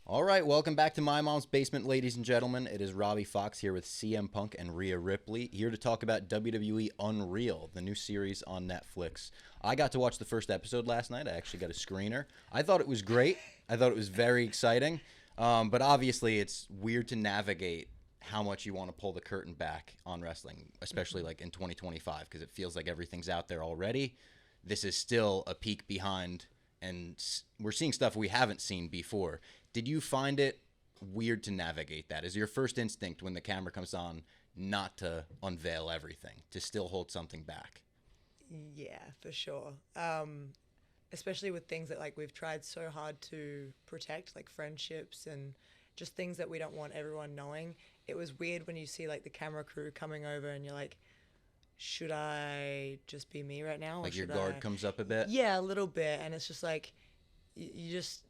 All right, welcome back to My Mom's Basement, ladies and gentlemen. It is Robbie Fox here with CM Punk and Rhea Ripley, here to talk about WWE Unreal, the new series on Netflix. I got to watch the first episode last night. I actually got a screener. I thought it was great. I thought it was very exciting. But obviously, it's weird to navigate how much you want to pull the curtain back on wrestling, especially like in 2025, because it feels like everything's out there already. This is still a peek behind, and we're seeing stuff we haven't seen before. Did you find it weird to navigate that? Is your first instinct when the camera comes on not to unveil everything, to still hold something back? Yeah, for sure. Especially with things that like we've tried so hard to protect, like friendships and just things that we don't want everyone knowing. It was weird when you see like the camera crew coming over and you're like, should I just be me right now? Or Like your should guard I? comes up a bit? Yeah, a little bit. And it's just like, you just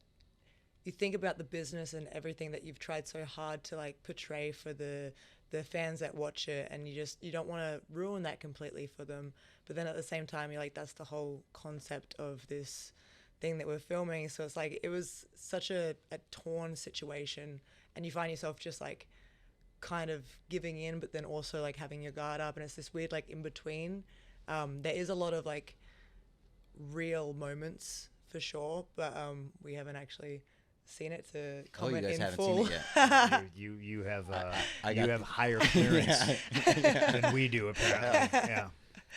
you think about the business and everything that you've tried so hard to like portray for the fans that watch it, and you don't want to ruin that completely for them. But then at the same time, you're like, that's the whole concept of this thing that we're filming. So it's like it was such a torn situation, and you find yourself just like kind of giving in, but then also like having your guard up, and it's this weird like in between. There is a lot of like real moments for sure, but we haven't actually seen it to Oh, you comment guys in haven't full. seen it yet. You have I you got have higher clearance Yeah. than we do apparently. Yeah,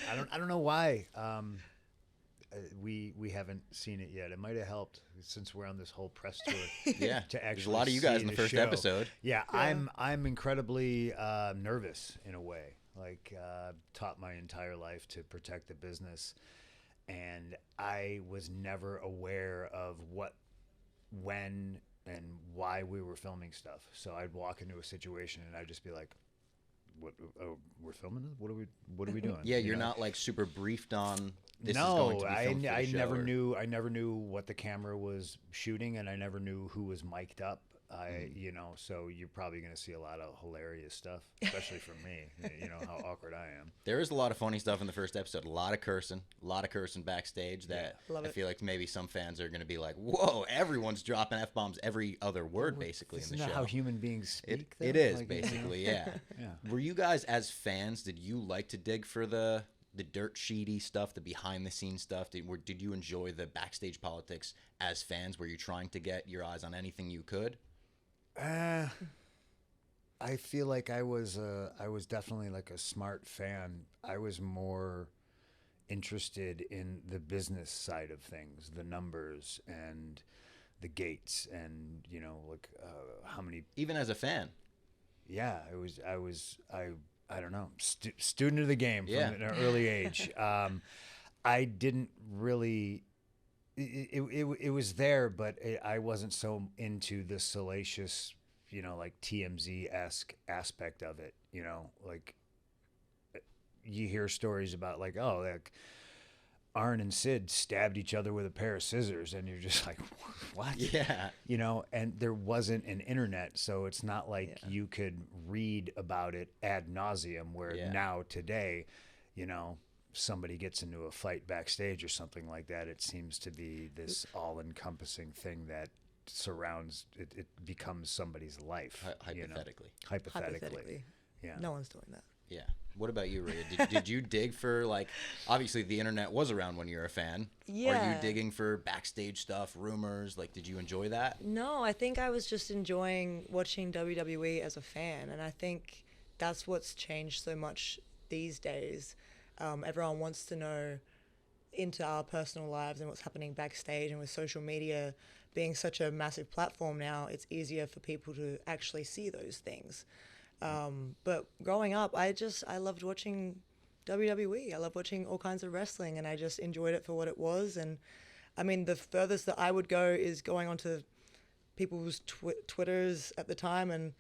I don't know why we haven't seen it yet. It might have helped since we're on this whole press tour. Yeah. To actually There's a lot of you guys see in the first show. episode. Yeah, I'm incredibly nervous in a way. Like taught my entire life to protect the business, and I was never aware of what, when, and why we were filming stuff. So I'd walk into a situation and I'd just be like, "What? Oh, we're filming this? What are we doing?" Yeah, You you're know? not like super briefed on this is going No, to be filmed for the I show, never or- knew. I never knew what the camera was shooting, and I never knew who was mic'd up. So you're probably going to see a lot of hilarious stuff, especially from me. You know how awkward I am. There is a lot of funny stuff in the first episode. A lot of cursing backstage that Love I it. feel like maybe some fans are going to be like, whoa, everyone's dropping F-bombs every other word basically in Isn't the that show. how human beings speak? It though? is Like, basically, yeah. Yeah. Were you guys as fans, did you like to dig for the dirt sheety stuff, the behind the scenes stuff? Did you enjoy the backstage politics as fans? Were you trying to get your eyes on anything you could? I feel like I was definitely like a smart fan. I was more interested in the business side of things, the numbers and the gates, and like how many. Even as a fan. Yeah, I don't know, student of the game from Yeah. an early age. I didn't really. It was there, but I wasn't so into the salacious, like TMZ-esque aspect of it. Like you hear stories about like, oh, like Arn and Sid stabbed each other with a pair of scissors, and you're just like, what? Yeah. And there wasn't an internet, so it's not like Yeah. you could read about it ad nauseum, where Yeah. now today, somebody gets into a fight backstage or something like that, it seems to be this all-encompassing thing that surrounds it. It becomes somebody's life. Hypothetically. Hypothetically. Yeah. No one's doing that. Yeah. What about you, Rhea? Did you dig for, like, obviously the internet was around when you were a fan. Are you Yeah. digging for backstage stuff, rumors? Like, did you enjoy that? No, I think I was just enjoying watching WWE as a fan, and I think that's what's changed so much these days. Everyone wants to know into our personal lives and what's happening backstage, and with social media being such a massive platform now, it's easier for people to actually see those things. But growing up, I loved watching WWE. I loved watching all kinds of wrestling, and I just enjoyed it for what it was. And I mean, the furthest that I would go is going onto people's Twitters at the time and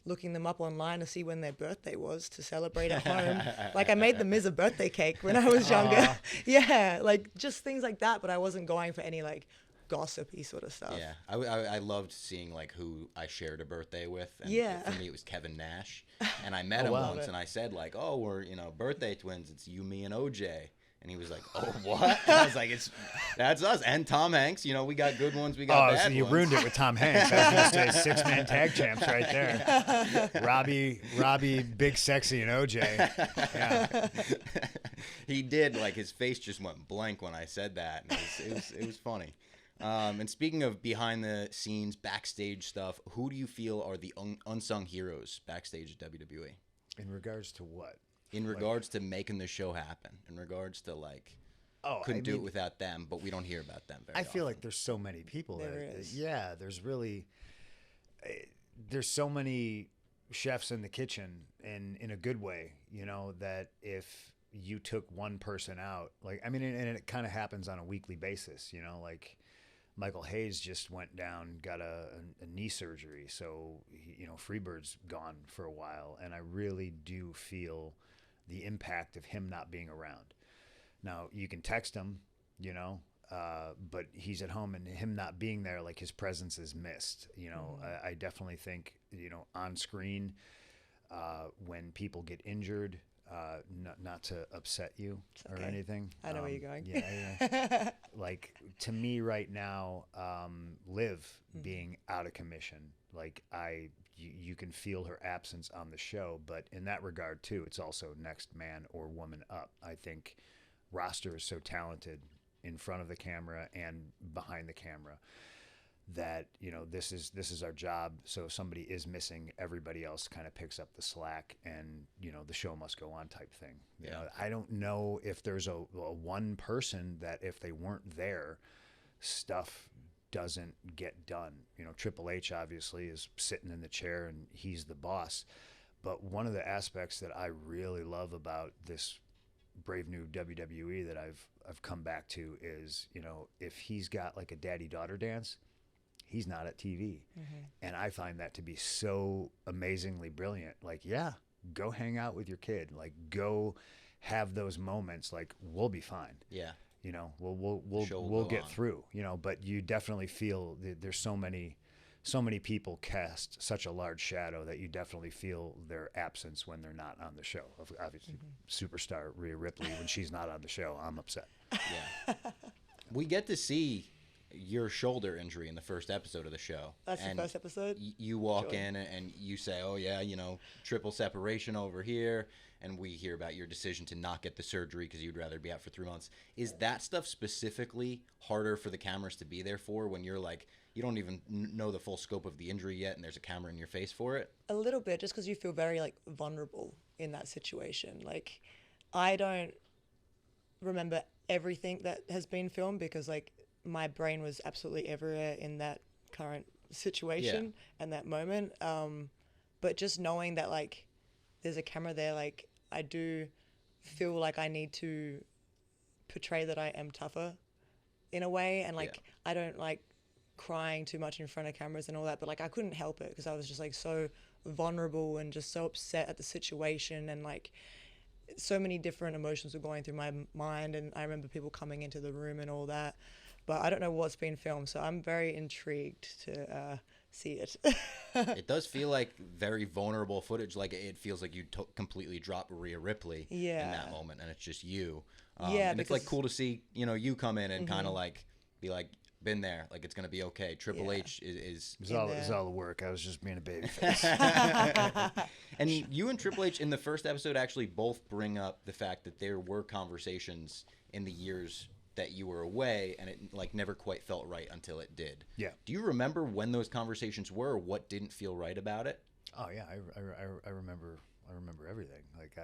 looking them up online to see when their birthday was to celebrate at home. Like I made the Miz a birthday cake when I was younger. Yeah, like just things like that. But I wasn't going for any like gossipy sort of stuff. Yeah, I loved seeing like who I shared a birthday with. And Yeah. For me, it was Kevin Nash, and I met him wow. once, and I said like, "Oh, we're birthday twins. It's you, me, and OJ." And he was like, "Oh, what?" And I was like, that's us and Tom Hanks. You know, we got good ones, we got bad so you ones. ruined it with Tom Hanks. I was going to say 6-man tag champs right there. Robbie, Big Sexy, and OJ. Yeah. He did, like, his face just went blank when I said that. And it was funny. And speaking of behind the scenes, backstage stuff, who do you feel are the unsung heroes backstage at WWE? In regards to what? In regards to making the show happen, in regards to like, couldn't do it without them, but we don't hear about them very I feel often. like there's so many people. There is. Yeah, there's so many chefs in the kitchen, and in a good way, you know, that if you took one person out, like, I mean, and it kind of happens on a weekly basis, you know, like Michael Hayes just went down, got a knee surgery. So, you know, Freebird's gone for a while, and I really do feel the impact of him not being around. Now, you can text him, you know, but he's at home, and him not being there, like, his presence is missed. You know, I definitely think, you know, on screen, when people get injured, not to upset you or anything. I know where you're going. Yeah. Like, to me right now, Liv being out of commission, like, you can feel her absence on the show, but in that regard too, it's also next man or woman up. I think roster is so talented in front of the camera and behind the camera that, you know, this is our job. So if somebody is missing, everybody else kind of picks up the slack, and, you know, the show must go on type thing. You know, I don't know if there's a one person that if they weren't there, stuff doesn't get done. You know, Triple H obviously is sitting in the chair and he's the boss. But one of the aspects that I really love about this brave new WWE that I've come back to is, you know, if he's got like a daddy-daughter dance, he's not at TV. And I find that to be so amazingly brilliant. Like, yeah, go hang out with your kid. Like, go have those moments. Like, we'll be fine. Yeah. You know, we'll get through, you know, but you definitely feel there's so many people cast such a large shadow that you definitely feel their absence when they're not on the show. Obviously, superstar Rhea Ripley, when she's not on the show, I'm upset. Yeah. We get to see your shoulder injury in the first episode of the show. That's the first episode? You walk in and you say, oh, yeah, you know, triple separation over here. And we hear about your decision to not get the surgery because you'd rather be out for 3 months. Is that stuff specifically harder for the cameras to be there for when you're like, you don't even know the full scope of the injury yet and there's a camera in your face for it? A little bit, just because you feel very, like, vulnerable in that situation. Like, I don't remember everything that has been filmed because, like, my brain was absolutely everywhere in that current situation and that moment. But just knowing that, like, there's a camera there, like, I do feel like I need to portray that I am tougher in a way. And, like, I don't like crying too much in front of cameras and all that, but, like, I couldn't help it because I was just, like, so vulnerable and just so upset at the situation, and, like, so many different emotions were going through my mind. And I remember people coming into the room and all that, but I don't know what's been filmed, so I'm very intrigued to see it. It does feel like very vulnerable footage. Like, it feels like you completely drop Rhea Ripley in that moment, and it's just you. And it's, like, cool to see, you know, you come in and kind of, like, be like, been there, like, it's gonna be okay. Triple H is It was all the work. I was just being a baby face. And you and Triple H in the first episode actually both bring up the fact that there were conversations in the years that you were away, and it, like, never quite felt right until it did. Yeah. Do you remember when those conversations were, or what didn't feel right about it? Oh yeah, I remember everything. Like,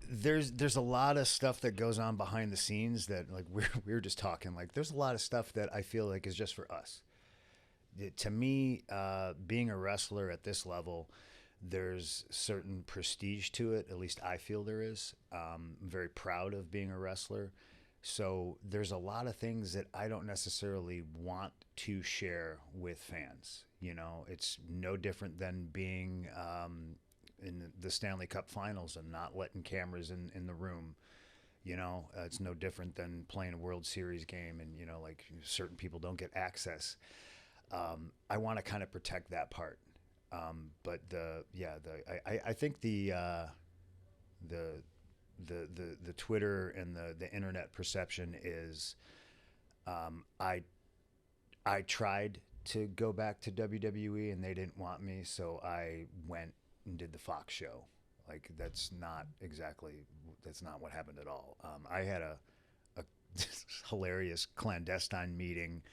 there's a lot of stuff that goes on behind the scenes that, like, we were just talking, like, there's a lot of stuff that I feel like is just for us. To me, being a wrestler at this level, there's certain prestige to it. At least I feel there is. I'm very proud of being a wrestler. So there's a lot of things that I don't necessarily want to share with fans. You know, it's no different than being in the Stanley Cup Finals and not letting cameras in the room. You know, it's no different than playing a World Series game and, you know, like, certain people don't get access. I want to kind of protect that part. But I think the the Twitter and the internet perception is, I tried to go back to WWE and they didn't want me, so I went and did the Fox show. Like that's not what happened at all. I had a hilarious clandestine meeting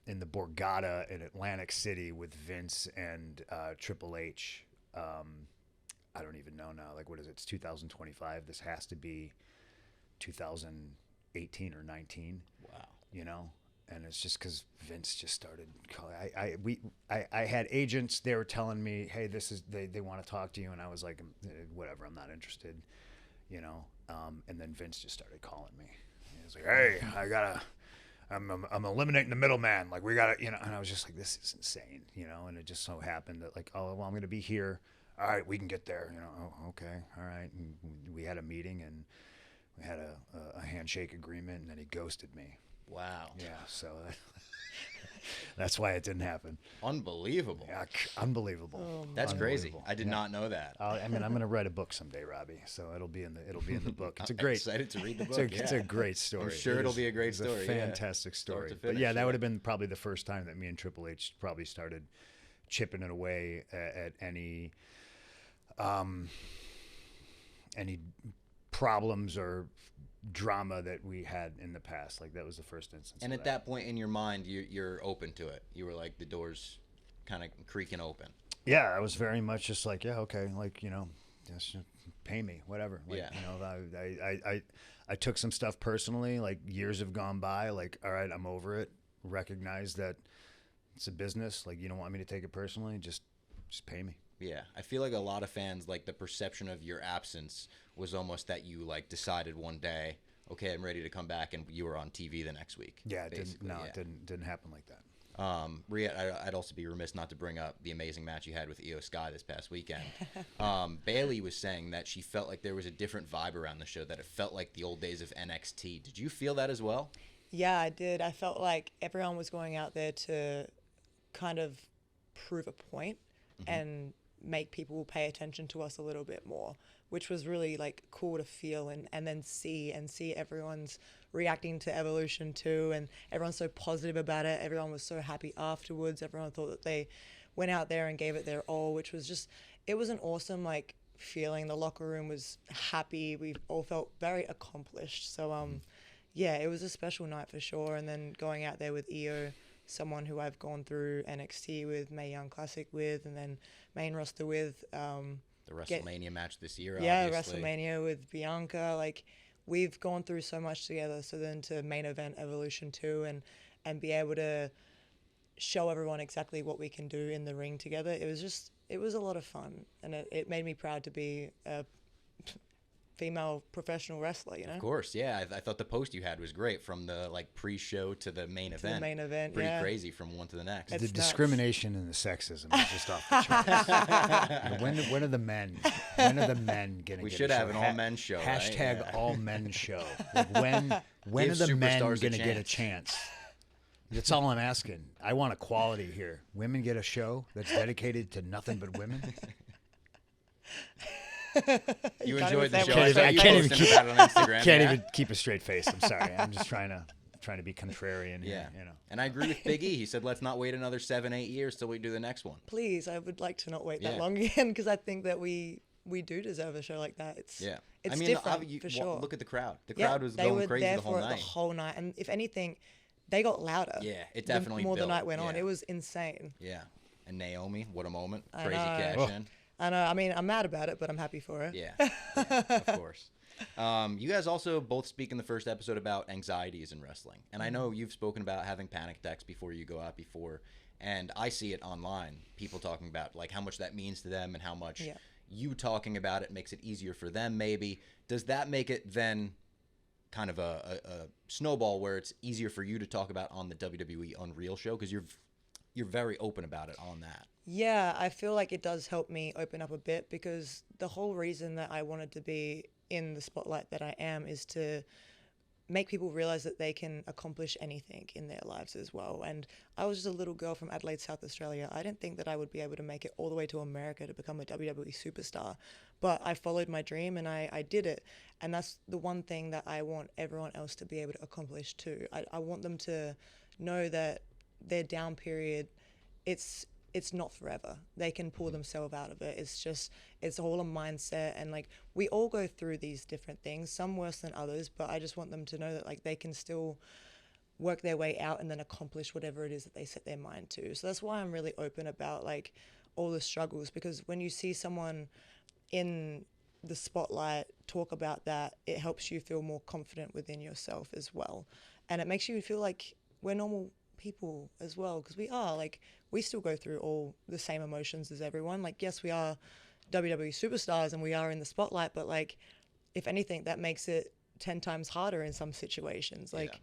in the Borgata in Atlantic City with Vince and Triple H. I don't even know now. Like, what is it? It's 2025. This has to be 2018 or 19. Wow. You know, and it's just because Vince just started calling. I had agents. They were telling me, hey, they want to talk to you, and I was like, whatever, I'm not interested. You know, and then Vince just started calling me. He was like, hey, I'm eliminating the middleman. Like, we gotta, you know. And I was just like, this is insane, you know. And it just so happened that, like, oh, well, I'm gonna be here. All right, we can get there. You know, oh, okay, all right. And we had a meeting and we had a handshake agreement, and then he ghosted me. Wow. Yeah, so that's why it didn't happen. Unbelievable. Yeah, unbelievable. Oh, That's crazy. Unbelievable. I did not know that. I mean, I'm going to write a book someday, Robbie. So it'll be in the book. It's a great. Excited to read the book. It's a great story. I'm sure it'll be a great story. It's a fantastic story. Start to But finish, yeah, that would have been probably the first time that me and Triple H probably started chipping it away at any problems or drama that we had in the past. Like, that was the first instance. And at that point in your mind, you're open to it. You were like, the door's kind of creaking open. Yeah, I was very much just like, yeah, okay, like, you know, just pay me, whatever. Like, Yeah. You know, I took some stuff personally. Like, years have gone by. Like, all right, I'm over it. Recognize that it's a business. Like, you don't want me to take it personally. Just pay me. Yeah, I feel like a lot of fans, like, the perception of your absence was almost that you, like, decided one day, okay, I'm ready to come back, and you were on TV the next week. Yeah, it basically. didn't happen like that. Rhea, I'd also be remiss not to bring up the amazing match you had with Io Sky this past weekend. Bailey was saying that she felt like there was a different vibe around the show, that it felt like the old days of NXT. Did you feel that as well? Yeah, I did. I felt like everyone was going out there to kind of prove a point and make people pay attention to us a little bit more, which was really like cool to feel and then see everyone's reacting to Evolution too, and everyone's so positive about it. Everyone was so happy afterwards. Everyone thought that they went out there and gave it their all, which was just, it was an awesome like feeling. The locker room was happy. We all felt very accomplished. So yeah, it was a special night for sure. And then going out there with Io, someone who I've gone through NXT with, Mae Young Classic with, and then main roster with. The WrestleMania match this year, yeah, obviously. WrestleMania with Bianca. Like, we've gone through so much together. So then to main event Evolution 2 and be able to show everyone exactly what we can do in the ring together, it was a lot of fun. And it made me proud to be a female professional wrestler, you know? Of course, yeah. I thought the post you had was great, from the like pre-show to the main event. The main event, Pretty yeah. crazy from one to the next. It's The nuts. discrimination and the sexism is just off the charts. when are the men? When are the men getting? We should have an all-men show, right? Hashtag Yeah. all men show. Like, when Give are the men superstars a going to get a chance? That's all I'm asking. I want equality here. Women get a show that's dedicated to nothing but women. You can't enjoyed even the say show. what I you saw said. you I can't even posting keep- about it on Instagram. Can't yeah. even keep a straight face. I'm sorry. I'm just trying to be contrarian here. Yeah. You know. And I agree with Big E. He said, let's not wait another 7-8 years till we do the next one. Please, I would like to not wait that Yeah. long again, because I think that we do deserve a show like that. It's Yeah. it's I mean, different for sure. Look at the crowd. The Yeah, crowd was they going were crazy there the whole for it night. the whole night, and if anything, they got louder. Yeah, it the definitely more the built, night went on. yeah. It was insane. Yeah. And Naomi, what a moment. I Crazy know. cash Oh. in. I know. I mean, I'm mad about it, but I'm happy for it. Yeah, of course. You guys also both speak in the first episode about anxieties in wrestling. And I know you've spoken about having panic attacks before you go out before. And I see it online, people talking about like how much that means to them and how much Yeah. you talking about it makes it easier for them maybe. Does that make it then kind of a snowball where it's easier for you to talk about on the WWE Unreal show? Because you're very open about it on that. Yeah, I feel like it does help me open up a bit, because the whole reason that I wanted to be in the spotlight that I am is to make people realize that they can accomplish anything in their lives as well. And I was just a little girl from Adelaide, South Australia. I didn't think that I would be able to make it all the way to America to become a WWE superstar, but I followed my dream and I did it. And that's the one thing that I want everyone else to be able to accomplish too. I want them to know that their down period, it's not forever. They can pull themselves out of it. It's all a mindset. And like, we all go through these different things, some worse than others, but I just want them to know that like they can still work their way out and then accomplish whatever it is that they set their mind to. So that's why I'm really open about like all the struggles, because when you see someone in the spotlight talk about that, it helps you feel more confident within yourself as well. And it makes you feel like we're normal people as well, because we are, like, we still go through all the same emotions as everyone. Like, yes, we are WWE superstars and we are in the spotlight, but like, if anything, that makes it 10 times harder in some situations. Like,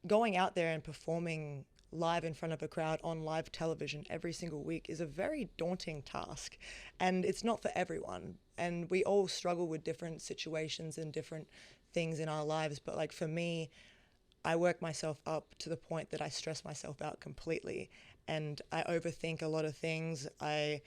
going out there and performing live in front of a crowd on live television every single week is a very daunting task, and it's not for everyone. And we all struggle with different situations and different things in our lives, but like, for me, I work myself up to the point that I stress myself out completely, and I overthink a lot of things. I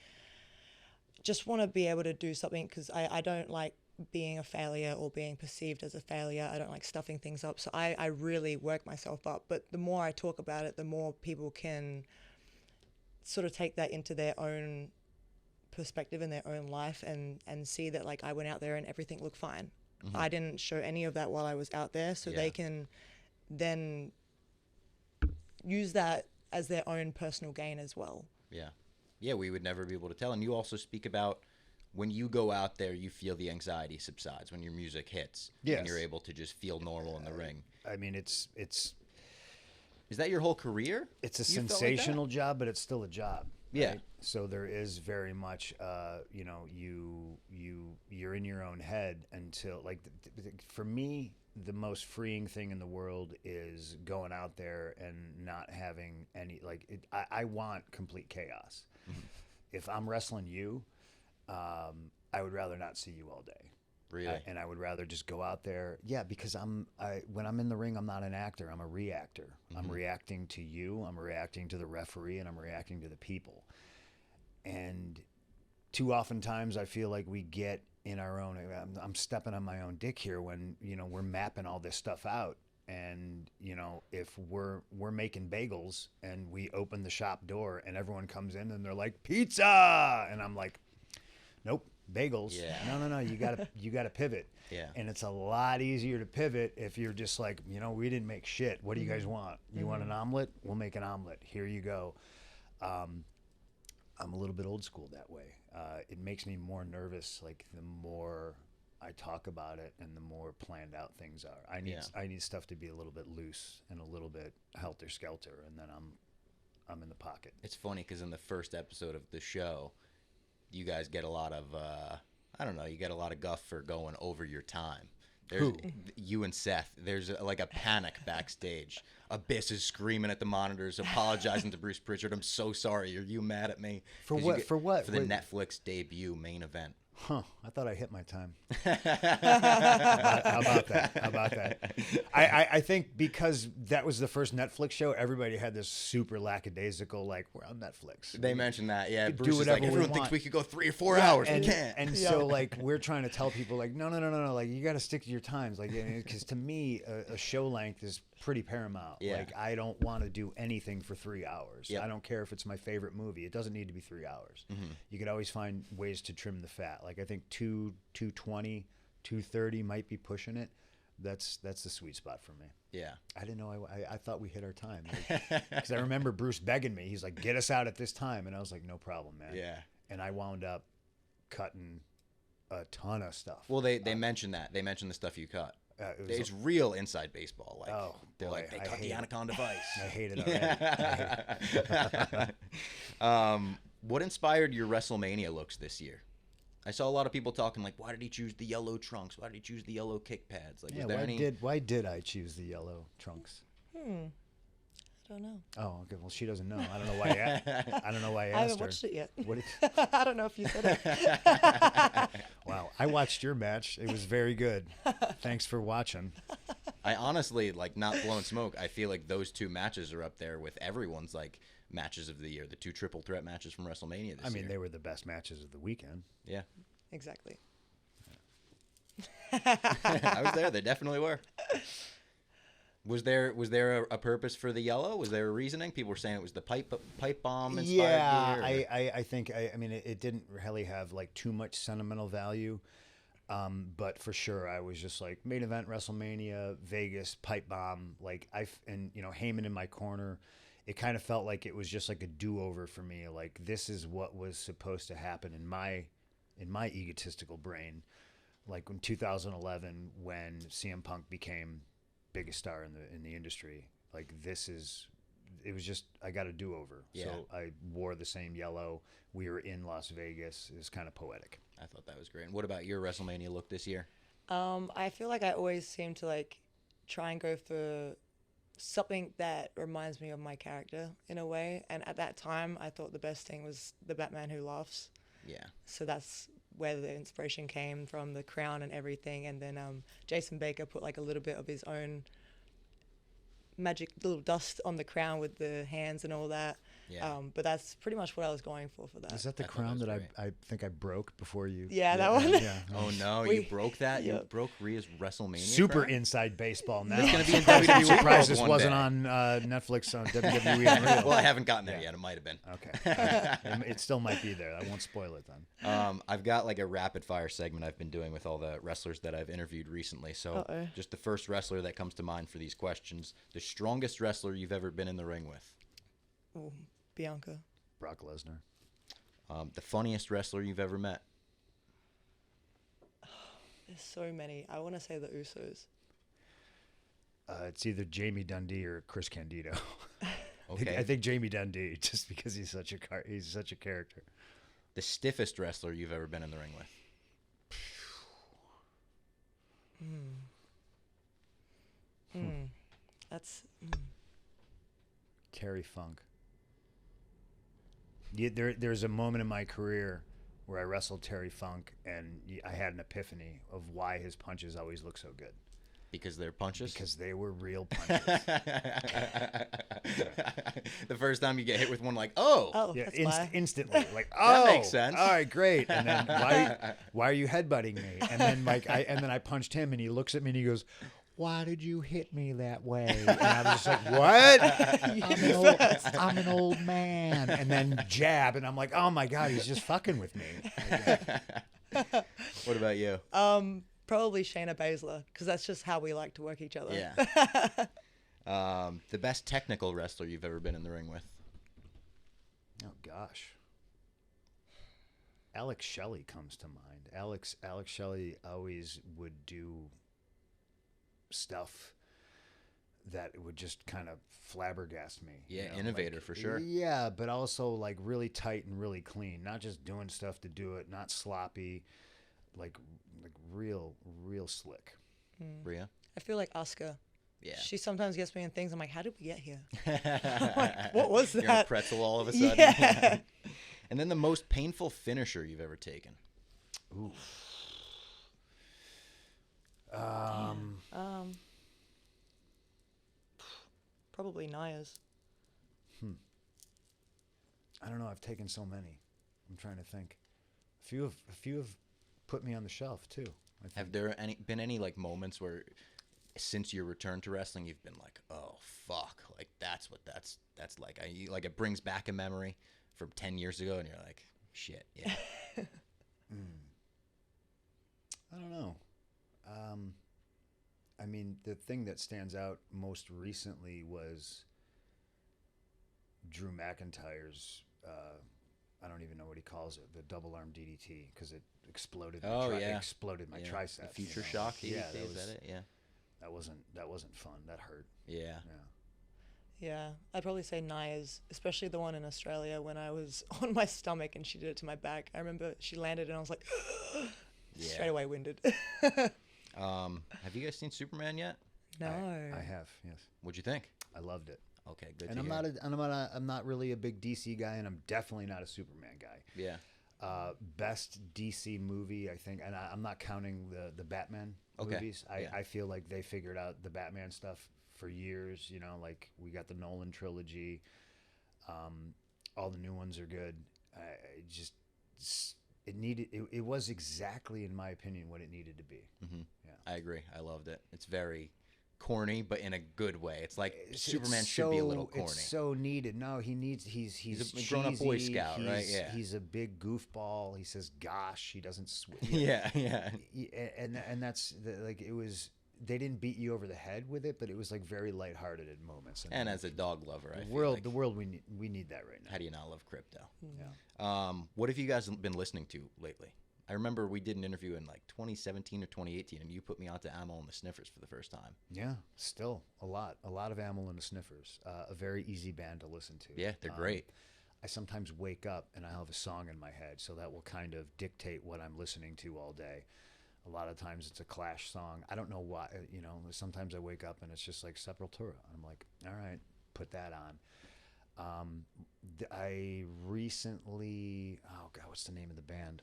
just want to be able to do something, because I don't like being a failure or being perceived as a failure. I don't like stuffing things up. So I really work myself up. But the more I talk about it, the more people can sort of take that into their own perspective in their own life and see that like, I went out there and everything looked fine. Mm-hmm. I didn't show any of that while I was out there. So they can then use that as their own personal gain as well. Yeah, we would never be able to tell. And you also speak about when you go out there, you feel the anxiety subsides when your music hits. Yes. And you're able to just feel normal in the ring. I mean, it's Is that your whole career? It's a sensational job, but it's still a job. Yeah. Right? So there is very much, you know, you're in your own head until, like, for me, the most freeing thing in the world is going out there and not having any, like, I want complete chaos. Mm-hmm. If I'm wrestling you, I would rather not see you all day. Really? And I would rather just go out there. Yeah, because when I'm in the ring, I'm not an actor. I'm a reactor. Mm-hmm. I'm reacting to you. I'm reacting to the referee, and I'm reacting to the people. And too often times I feel like we get in our own, I'm stepping on my own dick here when, you know, we're mapping all this stuff out. And, you know, if we're making bagels and we open the shop door and everyone comes in and they're like, pizza, and I'm like, nope, bagels. Yeah. No, you gotta pivot. Yeah. And it's a lot easier to pivot if you're just like, you know, we didn't make shit. What do you guys want? You want an omelet? We'll make an omelet. Here you go. I'm a little bit old school that way. It makes me more nervous, like, the more I talk about it and the more planned out things are. I need stuff to be a little bit loose and a little bit helter skelter, and then I'm in the pocket. It's funny because in the first episode of the show, you guys get a lot of I don't know, you get a lot of guff for going over your time. Who? You and Seth. There's like a panic backstage. Abyss is screaming at the monitors, apologizing to Bruce Pritchard. I'm so sorry. Are you mad at me? For what? For what? For the Netflix debut main event. Huh. I thought I hit my time. How about that? I think because that was the first Netflix show, everybody had this super lackadaisical, like, we're on Netflix. They mentioned that, yeah. Do Bruce is like, everyone thinks we could go 3 or 4 hours. We can't. And so, like, we're trying to tell people, like, no. Like, you got to stick to your times. Like, because to me, a show length is pretty paramount. Yeah. Like, I don't want to do anything for 3 hours. Yep. I don't care if it's my favorite movie. It doesn't need to be 3 hours. Mm-hmm. You could always find ways to trim the fat. Like, I think 220, 230 might be pushing it. That's the sweet spot for me. Yeah. I didn't know. I thought we hit our time. Because I remember Bruce begging me. He's like, get us out at this time. And I was like, no problem, man. Yeah. And I wound up cutting a ton of stuff. Well, they mentioned that. They mentioned the stuff you cut. It's real inside baseball. Like, they're boy, like, they cut the Anaconda Vice. I hate it already. What inspired your WrestleMania looks this year? I saw a lot of people talking like, why did he choose the yellow trunks? Why did he choose the yellow kick pads? Like, why did I choose the yellow trunks? I don't know. Oh, okay. Well, she doesn't know. I don't know why. I don't know why I asked her. I haven't watched it yet. What I don't know if you said it. Wow, I watched your match. It was very good. Thanks for watching. I honestly, like, not blowing smoke, I feel like those two matches are up there with everyone's, like, matches of the year. The two triple threat matches from WrestleMania this year. They were the best matches of the weekend. Yeah. Exactly. I was there. They definitely were. Was there a purpose for the yellow? Was there a reasoning? People were saying it was the pipe bomb inspired gear. I think it didn't really have like too much sentimental value, but for sure I was just like main event WrestleMania, Vegas, pipe bomb, like Heyman in my corner. It kind of felt like it was just like a do-over for me. Like this is what was supposed to happen in my egotistical brain, like in 2011 when CM Punk became biggest star in the industry. Like it was just I got a do-over. Yeah. So I wore the same yellow. We were in Las Vegas. It was kind of poetic. I thought that was great. And what about your WrestleMania look this year? I feel like I always seem to like try and go for something that reminds me of my character in a way. And at that time, I thought the best thing was the Batman Who Laughs. Yeah. So that's where the inspiration came from, the crown and everything. And then Jason Baker put like a little bit of his own magic little dust on the crown with the hands and all that. Yeah. But that's pretty much what I was going for that. Is that the I thought crown that was that I think I broke before you? Yeah, that one. Yeah. Oh no, you broke that? You broke Rhea's WrestleMania Super crown? inside baseball now. It's gonna be in WWE I'm surprised this one wasn't day. on Netflix on WWE Unreal. Well, I haven't gotten there yet. It might have been. Okay. It still might be there. I won't spoil it then. I've got like a rapid fire segment I've been doing with all the wrestlers that I've interviewed recently. So just the first wrestler that comes to mind for these questions. The strongest wrestler you've ever been in the ring with. Ooh, Bianca. Brock Lesnar. The funniest wrestler you've ever met. There's so many. I want to say the Usos. It's either Jamie Dundee or Chris Candido. Okay. I think Jamie Dundee, just because he's such a character. The stiffest wrestler you've ever been in the ring with. That's Terry Funk. Yeah, there's a moment in my career where I wrestled Terry Funk, and I had an epiphany of why his punches always look so good. Because they're punches? Because they were real punches. The first time you get hit with one, like, oh. Yeah, that's why. instantly, like, oh, makes sense. All right, great. And then why are you headbutting me? And then I punched him, and he looks at me and he goes, "Why did you hit me that way?" And I was just like, "What? I'm an old man." And then jab, and I'm like, "Oh my god, he's just fucking with me." What about you? Probably Shayna Baszler, because that's just how we like to work each other. Yeah. The best technical wrestler you've ever been in the ring with. Oh gosh. Alex Shelley comes to mind. Alex Shelley always would do stuff that would just kind of flabbergast me. Yeah, you know, innovator like, for sure. Yeah, but also like really tight and really clean. Not just doing stuff to do it, not sloppy, like real slick. Rhea? I feel like Asuka. Yeah. She sometimes gets me in things. I'm like, how did we get here? Like, what was You're a that? pretzel all of a sudden. Yeah. And then the most painful finisher you've ever taken. Ooh. Probably Naya's. I don't know. I've taken so many. I'm trying to think. A few have put me on the shelf too. Have there been any like moments where, since your return to wrestling, you've been like, oh fuck, like that's like, like it brings back a memory from 10 years ago, and you're like, shit, yeah. I don't know. I mean, the thing that stands out most recently was Drew McIntyre's, I don't even know what he calls it, the double arm DDT, because it exploded. Exploded my tricep. The future shock DDT, Yeah, is that it? Yeah. That wasn't fun. That hurt. Yeah. Yeah, I'd probably say Naya's, especially the one in Australia when I was on my stomach and she did it to my back. I remember she landed and I was like, straight away winded. Have you guys seen Superman yet? No. I have. Yes. What'd you think? I loved it. Okay, good. And I'm not really a big DC guy, and I'm definitely not a Superman guy. Yeah. Best DC movie, I think, and I'm not counting the Batman movies. I feel like they figured out the Batman stuff for years. You know, like we got the Nolan trilogy. All the new ones are good. It was exactly, in my opinion, what it needed to be. Mm-hmm. Yeah, I agree. I loved it. It's very corny, but in a good way. It's like Superman should be a little corny. It's so needed. No, he's a grown-up Boy Scout, right? Yeah. He's a big goofball. He says "gosh." He doesn't switch. Yeah. And that's like it was. They didn't beat you over the head with it, but it was like very lighthearted at moments. And as a dog lover, the world we need that right now. How do you not love crypto? Yeah. What have you guys been listening to lately? I remember we did an interview in like 2017 or 2018, and you put me onto Amyl and the Sniffers for the first time. Yeah, still a lot of Amyl and the Sniffers. A very easy band to listen to. Yeah, they're great. I sometimes wake up and I have a song in my head, so that will kind of dictate what I'm listening to all day. A lot of times it's a Clash song. I don't know why. You know, sometimes I wake up and it's just like Sepultura. I'm like, all right, put that on. I recently, oh God, what's the name of the band?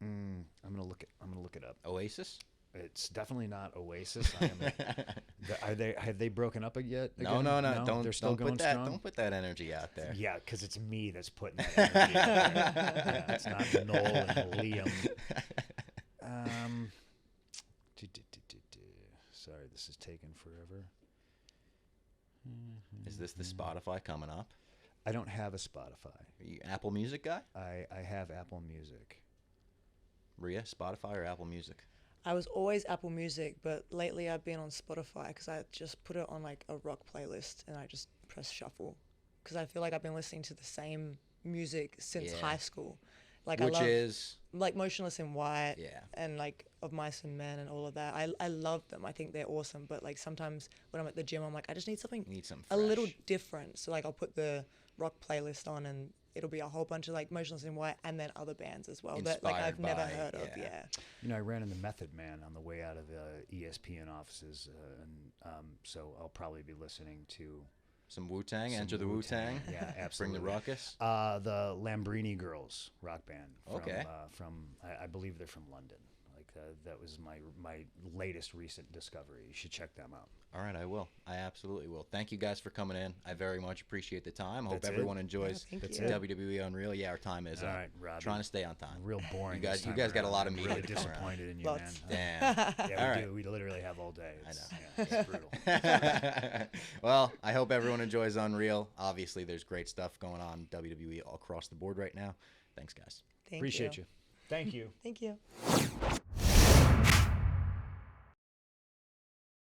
I'm gonna look it up. Oasis? It's definitely not Oasis. Have they broken up yet? No. They're still going strong. Don't put that energy out there. Yeah, because it's me that's putting that energy out there. Yeah, it's not Noel and Liam. Sorry, this is taking forever. Is this the Spotify coming up? I don't have a Spotify. Are you Apple Music guy? I have Apple Music. Rhea, Spotify or Apple Music? I was always Apple Music, but lately I've been on Spotify because I just put it on like a rock playlist and I just press shuffle because I feel like I've been listening to the same music since high school. Like Which is like Motionless in White, Yeah. and like Of Mice and Men and all of that. I love them. I think they're awesome. But like sometimes when I'm at the gym, I'm like, I just need something a little different. So like I'll put the rock playlist on and it'll be a whole bunch of like Motionless in White and then other bands as well that like I've never heard of. Yeah. You know, I ran into Method Man on the way out of ESPN offices, so I'll probably be listening to some Wu-Tang. Enter the Wu-Tang. Yeah, absolutely. Bring the ruckus. The Lambrini Girls rock band. From I believe they're from London. That was my latest recent discovery. You should check them out. All right, I will. I absolutely will. Thank you guys for coming in. I very much appreciate the time. I hope everyone enjoys WWE Unreal. Yeah, our time is all right, Robbie. Trying to stay on time. Real boring. You guys got a lot of media. Really disappointed in you, man. Damn. Yeah, we do. We literally have all day. I know. Yeah, it's brutal. Well, I hope everyone enjoys Unreal. Obviously, there's great stuff going on WWE all across the board right now. Thanks, guys. Appreciate you. Thank you. Thank you.